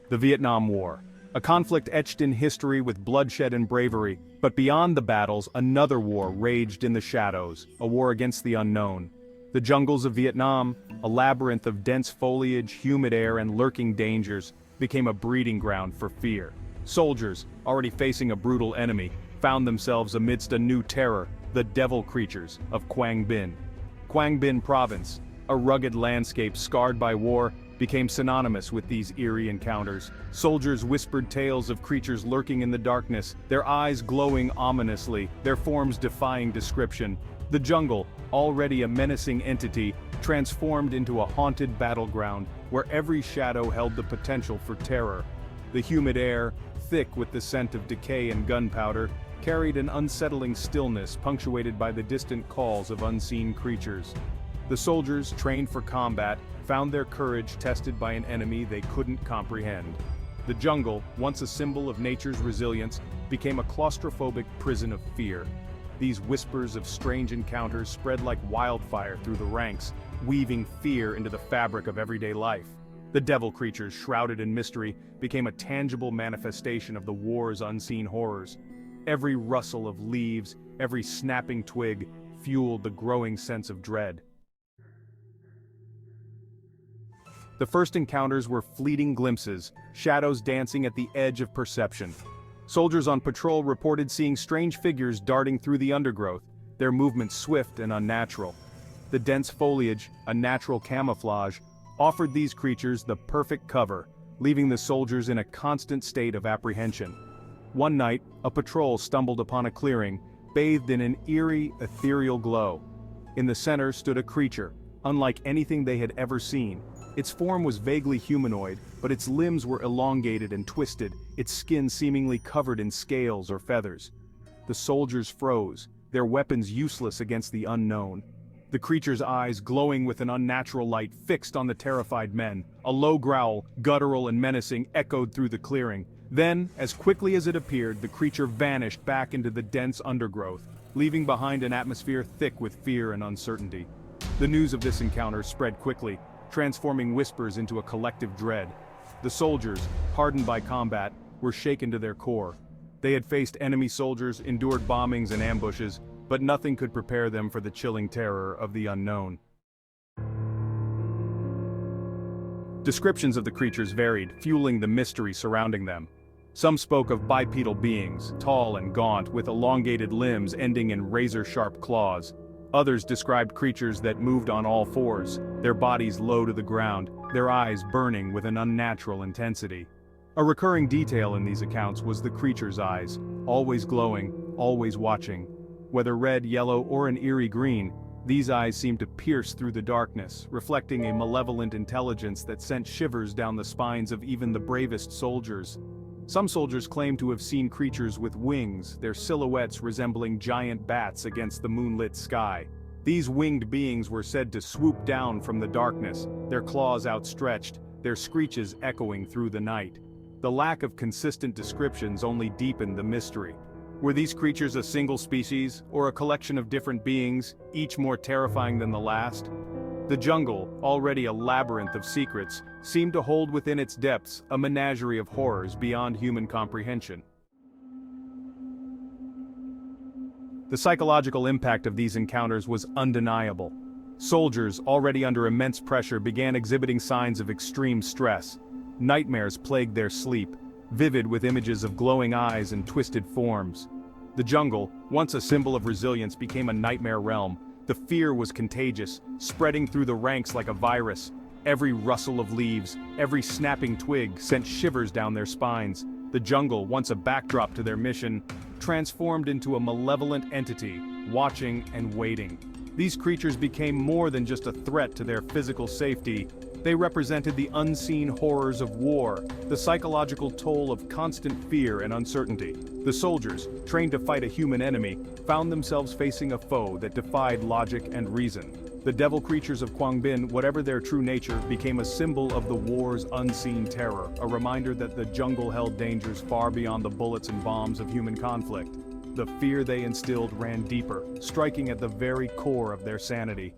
The Vietnam War. A conflict etched in history with bloodshed and bravery, but beyond the battles, another war raged in the shadows, a war against the unknown. The jungles of Vietnam, a labyrinth of dense foliage, humid air, and lurking dangers, became a breeding ground for fear. Soldiers, already facing a brutal enemy, found themselves amidst a new terror, the devil creatures of Quang Binh. Quang Binh Province, a rugged landscape scarred by war, became synonymous with these eerie encounters. Soldiers whispered tales of creatures lurking in the darkness, their eyes glowing ominously, their forms defying description. The jungle, already a menacing entity, transformed into a haunted battleground, where every shadow held the potential for terror. The humid air, thick with the scent of decay and gunpowder, carried an unsettling stillness punctuated by the distant calls of unseen creatures. The soldiers, trained for combat, found their courage tested by an enemy they couldn't comprehend. The jungle, once a symbol of nature's resilience, became a claustrophobic prison of fear. These whispers of strange encounters spread like wildfire through the ranks, weaving fear into the fabric of everyday life. The devil creatures, shrouded in mystery, became a tangible manifestation of the war's unseen horrors. Every rustle of leaves, every snapping twig, fueled the growing sense of dread. The first encounters were fleeting glimpses, shadows dancing at the edge of perception. Soldiers on patrol reported seeing strange figures darting through the undergrowth, their movements swift and unnatural. The dense foliage, a natural camouflage, offered these creatures the perfect cover, leaving the soldiers in a constant state of apprehension. One night, a patrol stumbled upon a clearing, bathed in an eerie, ethereal glow. In the center stood a creature, unlike anything they had ever seen. Its form was vaguely humanoid, but its limbs were elongated and twisted, its skin seemingly covered in scales or feathers. The soldiers froze, their weapons useless against the unknown. The creature's eyes, glowing with an unnatural light, fixed on the terrified men. A low growl, guttural and menacing, echoed through the clearing. Then, as quickly as it appeared, the creature vanished back into the dense undergrowth, leaving behind an atmosphere thick with fear and uncertainty. The news of this encounter spread quickly, transforming whispers into a collective dread. The soldiers, hardened by combat, were shaken to their core. They had faced enemy soldiers, endured bombings and ambushes, but nothing could prepare them for the chilling terror of the unknown. Descriptions of the creatures varied, fueling the mystery surrounding them. Some spoke of bipedal beings, tall and gaunt, with elongated limbs ending in razor-sharp claws. Others described creatures that moved on all fours, their bodies low to the ground, their eyes burning with an unnatural intensity. A recurring detail in these accounts was the creature's eyes, always glowing, always watching. Whether red, yellow, or an eerie green, these eyes seemed to pierce through the darkness, reflecting a malevolent intelligence that sent shivers down the spines of even the bravest soldiers. Some soldiers claimed to have seen creatures with wings, their silhouettes resembling giant bats against the moonlit sky. These winged beings were said to swoop down from the darkness, their claws outstretched, their screeches echoing through the night. The lack of consistent descriptions only deepened the mystery. Were these creatures a single species, or a collection of different beings, each more terrifying than the last? The jungle, already a labyrinth of secrets, seemed to hold within its depths a menagerie of horrors beyond human comprehension. The psychological impact of these encounters was undeniable. Soldiers, already under immense pressure, began exhibiting signs of extreme stress. Nightmares plagued their sleep, vivid with images of glowing eyes and twisted forms. The jungle, once a symbol of resilience, became a nightmare realm. The fear was contagious, spreading through the ranks like a virus. Every rustle of leaves, every snapping twig sent shivers down their spines. The jungle, once a backdrop to their mission, transformed into a malevolent entity, watching and waiting. These creatures became more than just a threat to their physical safety. They represented the unseen horrors of war, the psychological toll of constant fear and uncertainty. The soldiers, trained to fight a human enemy, found themselves facing a foe that defied logic and reason. The devil creatures of Quang Binh, whatever their true nature, became a symbol of the war's unseen terror, a reminder that the jungle held dangers far beyond the bullets and bombs of human conflict. The fear they instilled ran deeper, striking at the very core of their sanity.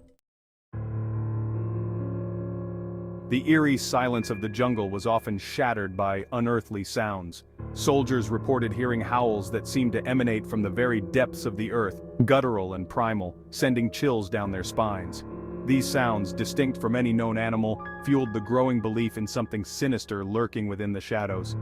The eerie silence of the jungle was often shattered by unearthly sounds. Soldiers reported hearing howls that seemed to emanate from the very depths of the earth, guttural and primal, sending chills down their spines. These sounds, distinct from any known animal, fueled the growing belief in something sinister lurking within the shadows.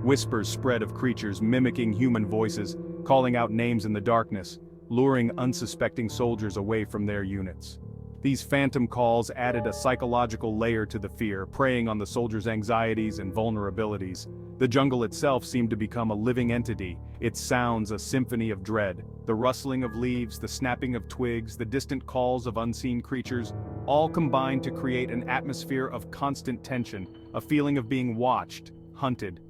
Whispers spread of creatures mimicking human voices, calling out names in the darkness, luring unsuspecting soldiers away from their units. These phantom calls added a psychological layer to the fear, preying on the soldiers' anxieties and vulnerabilities. The jungle itself seemed to become a living entity, its sounds a symphony of dread. The rustling of leaves, the snapping of twigs, the distant calls of unseen creatures, all combined to create an atmosphere of constant tension, a feeling of being watched, hunted.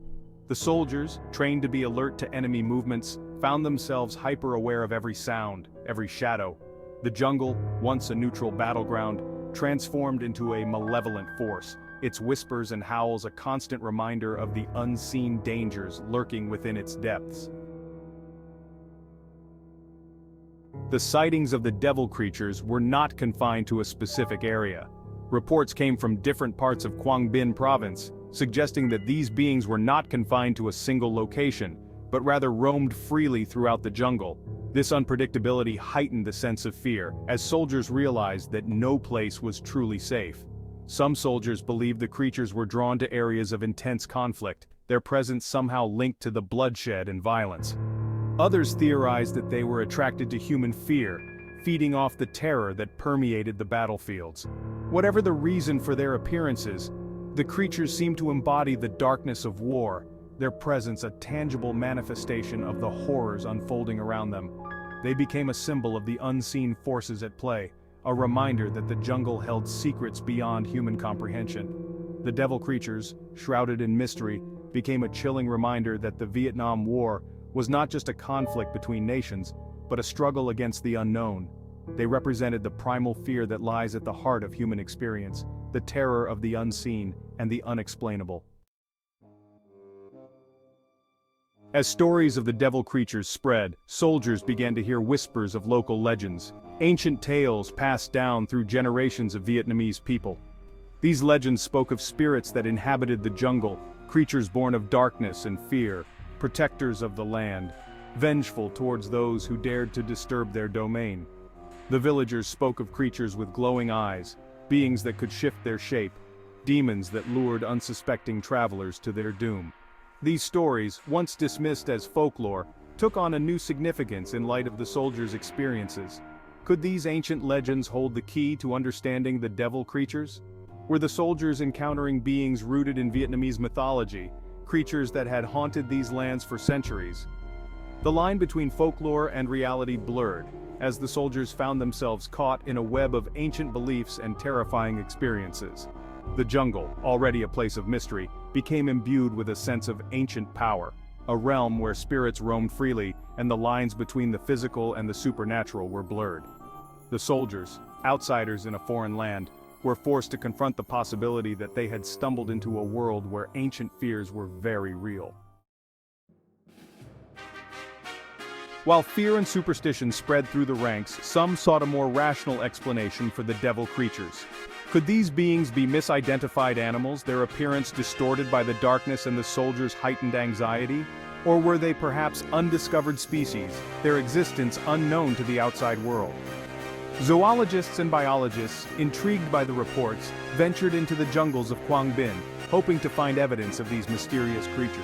The soldiers, trained to be alert to enemy movements, found themselves hyper-aware of every sound, every shadow. The jungle, once a neutral battleground, transformed into a malevolent force, its whispers and howls a constant reminder of the unseen dangers lurking within its depths. The sightings of the devil creatures were not confined to a specific area. Reports came from different parts of Quang Binh province, suggesting that these beings were not confined to a single location, but rather roamed freely throughout the jungle. This unpredictability heightened the sense of fear, as soldiers realized that no place was truly safe. Some soldiers believed the creatures were drawn to areas of intense conflict, their presence somehow linked to the bloodshed and violence. Others theorized that they were attracted to human fear, feeding off the terror that permeated the battlefields. Whatever the reason for their appearances, the creatures seemed to embody the darkness of war, their presence a tangible manifestation of the horrors unfolding around them. They became a symbol of the unseen forces at play, a reminder that the jungle held secrets beyond human comprehension. The devil creatures, shrouded in mystery, became a chilling reminder that the Vietnam War was not just a conflict between nations, but a struggle against the unknown. They represented the primal fear that lies at the heart of human experience, the terror of the unseen and the unexplainable. As stories of the devil creatures spread, soldiers began to hear whispers of local legends, ancient tales passed down through generations of Vietnamese people. These legends spoke of spirits that inhabited the jungle, creatures born of darkness and fear, protectors of the land, vengeful towards those who dared to disturb their domain. The villagers spoke of creatures with glowing eyes, beings that could shift their shape, demons that lured unsuspecting travelers to their doom. These stories, once dismissed as folklore, took on a new significance in light of the soldiers' experiences. Could these ancient legends hold the key to understanding the devil creatures? Were the soldiers encountering beings rooted in Vietnamese mythology, creatures that had haunted these lands for centuries? The line between folklore and reality blurred, as the soldiers found themselves caught in a web of ancient beliefs and terrifying experiences. The jungle, already a place of mystery, became imbued with a sense of ancient power, a realm where spirits roamed freely and the lines between the physical and the supernatural were blurred. The soldiers, outsiders in a foreign land, were forced to confront the possibility that they had stumbled into a world where ancient fears were very real. While fear and superstition spread through the ranks, some sought a more rational explanation for the devil creatures. Could these beings be misidentified animals, their appearance distorted by the darkness and the soldiers' heightened anxiety? Or were they perhaps undiscovered species, their existence unknown to the outside world? Zoologists and biologists, intrigued by the reports, ventured into the jungles of Quang Binh, hoping to find evidence of these mysterious creatures.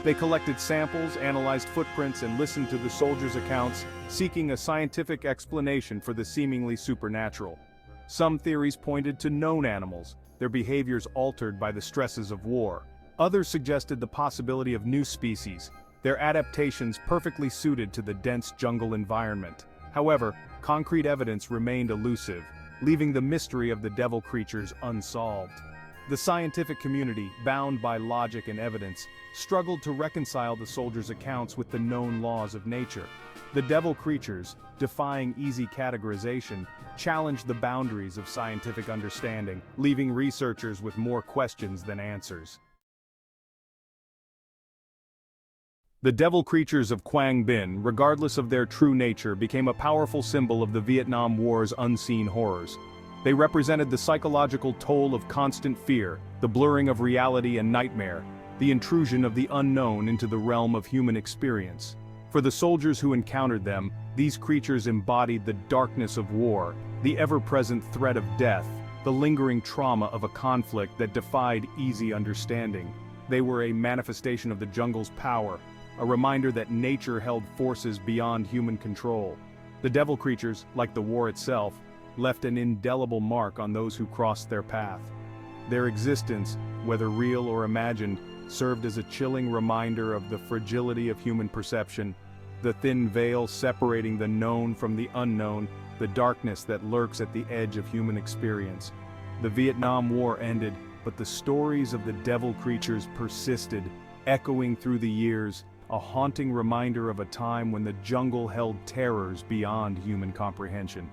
They collected samples, analyzed footprints, and listened to the soldiers' accounts, seeking a scientific explanation for the seemingly supernatural. Some theories pointed to known animals, their behaviors altered by the stresses of war. Others suggested the possibility of new species, their adaptations perfectly suited to the dense jungle environment. However, concrete evidence remained elusive, leaving the mystery of the devil creatures unsolved. The scientific community, bound by logic and evidence, struggled to reconcile the soldiers' accounts with the known laws of nature. The devil creatures, defying easy categorization, challenged the boundaries of scientific understanding, leaving researchers with more questions than answers. The devil creatures of Quang Binh, regardless of their true nature, became a powerful symbol of the Vietnam War's unseen horrors. They represented the psychological toll of constant fear, the blurring of reality and nightmare, the intrusion of the unknown into the realm of human experience. For the soldiers who encountered them, these creatures embodied the darkness of war, the ever-present threat of death, the lingering trauma of a conflict that defied easy understanding. They were a manifestation of the jungle's power, a reminder that nature held forces beyond human control. The devil creatures, like the war itself, left an indelible mark on those who crossed their path. Their existence, whether real or imagined, served as a chilling reminder of the fragility of human perception, the thin veil separating the known from the unknown, the darkness that lurks at the edge of human experience. The Vietnam War ended, but the stories of the devil creatures persisted, echoing through the years, a haunting reminder of a time when the jungle held terrors beyond human comprehension.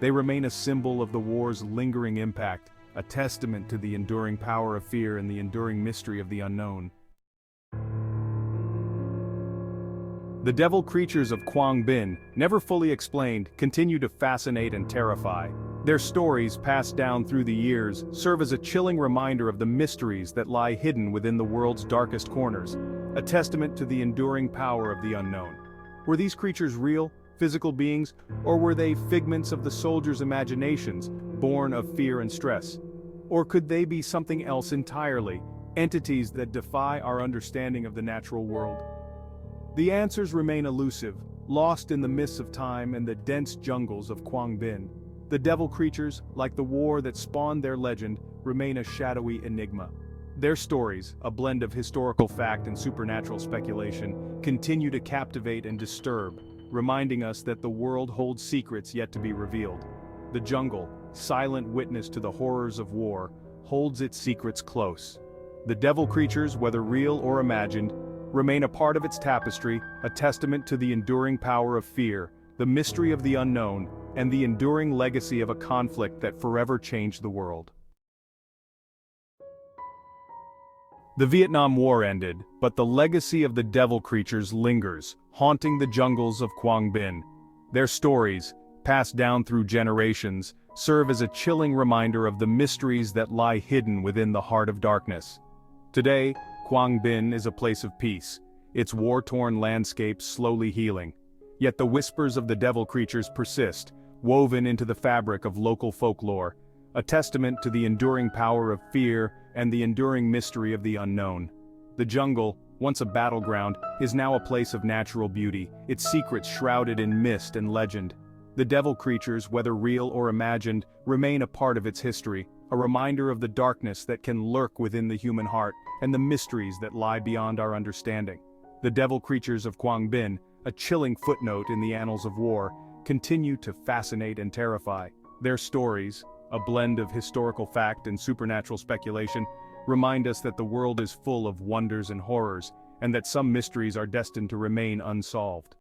They remain a symbol of the war's lingering impact, a testament to the enduring power of fear and the enduring mystery of the unknown. The devil creatures of Quang Binh, never fully explained, continue to fascinate and terrify. Their stories, passed down through the years, serve as a chilling reminder of the mysteries that lie hidden within the world's darkest corners, a testament to the enduring power of the unknown. Were these creatures real, physical beings, or were they figments of the soldiers' imaginations, born of fear and stress? Or could they be something else entirely, entities that defy our understanding of the natural world? The answers remain elusive, lost in the mists of time and the dense jungles of Quang Binh. The devil creatures, like the war that spawned their legend, remain a shadowy enigma. Their stories, a blend of historical fact and supernatural speculation, continue to captivate and disturb, reminding us that the world holds secrets yet to be revealed. The jungle, silent witness to the horrors of war, holds its secrets close. The devil creatures, whether real or imagined, remain a part of its tapestry, a testament to the enduring power of fear, the mystery of the unknown, and the enduring legacy of a conflict that forever changed the world. The Vietnam War ended, but the legacy of the devil creatures lingers, haunting the jungles of Quang Binh. Their stories, passed down through generations, serve as a chilling reminder of the mysteries that lie hidden within the heart of darkness. Today, Quang Binh is a place of peace, its war-torn landscape slowly healing. Yet the whispers of the devil creatures persist, woven into the fabric of local folklore, a testament to the enduring power of fear and the enduring mystery of the unknown. The jungle, once a battleground, is now a place of natural beauty, its secrets shrouded in mist and legend. The devil creatures, whether real or imagined, remain a part of its history, a reminder of the darkness that can lurk within the human heart and the mysteries that lie beyond our understanding. The devil creatures of Quang Binh, a chilling footnote in the annals of war, continue to fascinate and terrify. Their stories, a blend of historical fact and supernatural speculation, remind us that the world is full of wonders and horrors, and that some mysteries are destined to remain unsolved.